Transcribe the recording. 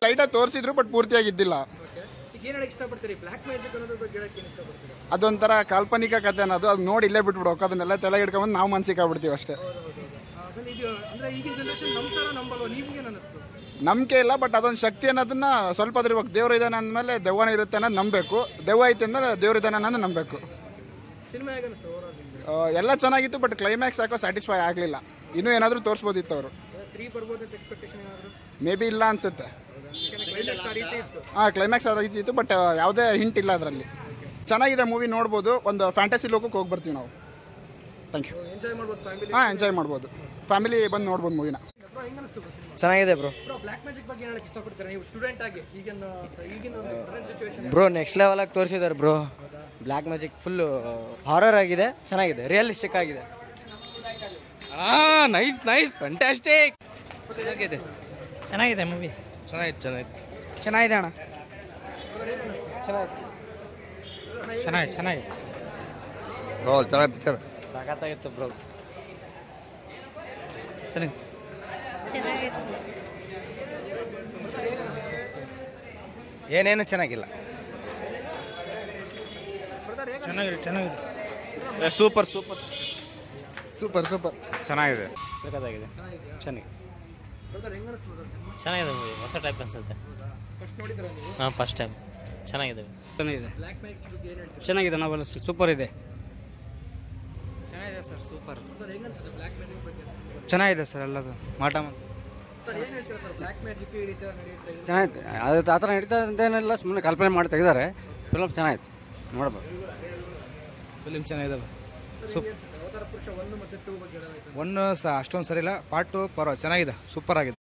ಲೈಟಾಗಿ ತೋರಿಸಿದ್ರು ಬಟ್ ಪೂರ್ತಿಯಾಗಿ ಇದ್ದಿಲ್ಲ. ಅದೊಂಥರ ಕಾಲ್ಪನಿಕ ಕತೆ ಅನ್ನೋದು, ಅದು ನೋಡಿ ಇಲ್ಲೇ ಬಿಟ್ಬಿಡ್ಬೇಕು, ಅದನ್ನೆಲ್ಲ ತಲೆ ಹಿಡ್ಕೊಂಡ್ಬಂದು ನಾವು ಮನ್ಸಿಗೆ ಆಗ್ಬಿಡ್ತೀವಿ ಅಷ್ಟೇ. ನಂಬಿಕೆ ಇಲ್ಲ, ಬಟ್ ಅದೊಂದು ಶಕ್ತಿ ಅನ್ನೋದನ್ನ ಸ್ವಲ್ಪ ಇರ್ಬೇಕು. ದೇವ್ರು ಇದ್ದಾನೆ ಅಂದಮೇಲೆ ದೆವ್ವನ ಇರುತ್ತೆ ಅನ್ನೋದು ನಂಬಬೇಕು, ದೆವ್ವ ಐತೆ ಅಂದಮೇಲೆ ದೇವ್ರು ಇದ್ದಾನೆ ಅನ್ನೋದು ನಂಬಬೇಕು. ಎಲ್ಲ ಚೆನ್ನಾಗಿತ್ತು, ಬಟ್ ಕ್ಲೈಮ್ಯಾಕ್ಸ್ ಯಾಕೋ ಸ್ಯಾಟಿಸ್ಫೈ ಆಗಲಿಲ್ಲ. ಇನ್ನೂ ಏನಾದರೂ ತೋರಿಸ್ಬೋದಿತ್ತು ಅವರು. ಮೇ ಬಿ ಇಲ್ಲ ಅನ್ಸುತ್ತೆ. ಕ್ಲೈಮ್ಯಾಕ್ಸ್ ಆ ರೀತಿ ಇತ್ತು, ಬಟ್ ಯಾವುದೇ ಹಿಂಟ್ ಇಲ್ಲ ಅದರಲ್ಲಿ. ಚೆನ್ನಾಗಿದೆ ಮೂವಿ, ನೋಡ್ಬೋದು. ಒಂದು ಫ್ಯಾಂಟಸಿ ಲೋಕಕ್ಕೆ ಹೋಗಿ ಬರ್ತೀವಿ ನಾವು. Thank you. ಎಂಜಾಯ್ ಮಾಡ್ಬೋದು, ಫ್ಯಾಮಿಲಿ ಬಂದು ನೋಡ್ಬೋದು ಮೂವಿನ. ಚೆನ್ನಾಗಿದೆ ಬ್ರೋ. ಬ್ರೋ ನೆಕ್ಸ್ಟ್ ಲೆವೆಲ್ ಆಗಿ ತೋರಿಸಿದ್ದಾರೆ bro. Black magic full horror ಆಗಿದೆ, ಚೆನ್ನಾಗಿದೆ, ರಿಯಲಿಸ್ಟಿಕ್ ಆಗಿದೆ. Nice nice fantastic. ಚೆನ್ನಾಗಿದೆ ಮೂವಿ. ಚೆನ್ನಾಗಿದೆ ಅಣ್ಣ. ಚೆನ್ನಾಗಿದೆ ಪಿಕ್ಚರ್ ಸಾಕಾಗಿತ್ತು ಬ್ರೋ. ಏನೇನು ಚೆನ್ನಾಗಿಲ್ಲ. ಸೂಪರ್ ಸೂಪರ್ ಸೂಪರ್ ಸೂಪರ್ ಚೆನ್ನಾಗಿದೆ. ಸಖತ್ತಾಗಿದೆ, ಚೆನ್ನಾಗಿದೆ ಮೂವಿ. ಹೊಸ ಟೈಪ್ ಅನ್ಸುತ್ತೆ. ಹಾಂ, ಫಸ್ಟ್ ಟೈಮ್. ಚೆನ್ನಾಗಿದೆ ನಾವೆಲ್ಲ ಸೂಪರ್ ಇದೆ. ಚೆನ್ನಾಗಿದೆ ಸರ್, ಸೂಪರ್ ಚೆನ್ನಾಗಿದೆ ಸರ್. ಎಲ್ಲದು ಮಾಟ ಚೆನ್ನಾಗಿತ್ತು. ಅದು ಆ ಥರ ನಡೀತಾ ಅಂತೇನೆಲ್ಲ ಸುಮ್ಮನೆ ಕಲ್ಪನೆ ಮಾಡಿ ತೆಗೆದಾರೆ. ಫಿಲಮ್ ಚೆನ್ನಾಗಿತ್ತು, ನೋಡ್ಬೋದು. ಫಿಲಿಮ್ ಚೆನ್ನಾಗಿದೆ. ಒನ್ ಸಹ ಅಷ್ಟೊಂದು ಸರಿ ಇಲ್ಲ, ಪಾರ್ಟ್ 2 ಚೆನ್ನಾಗಿದೆ, ಸೂಪರ್ ಆಗಿದೆ.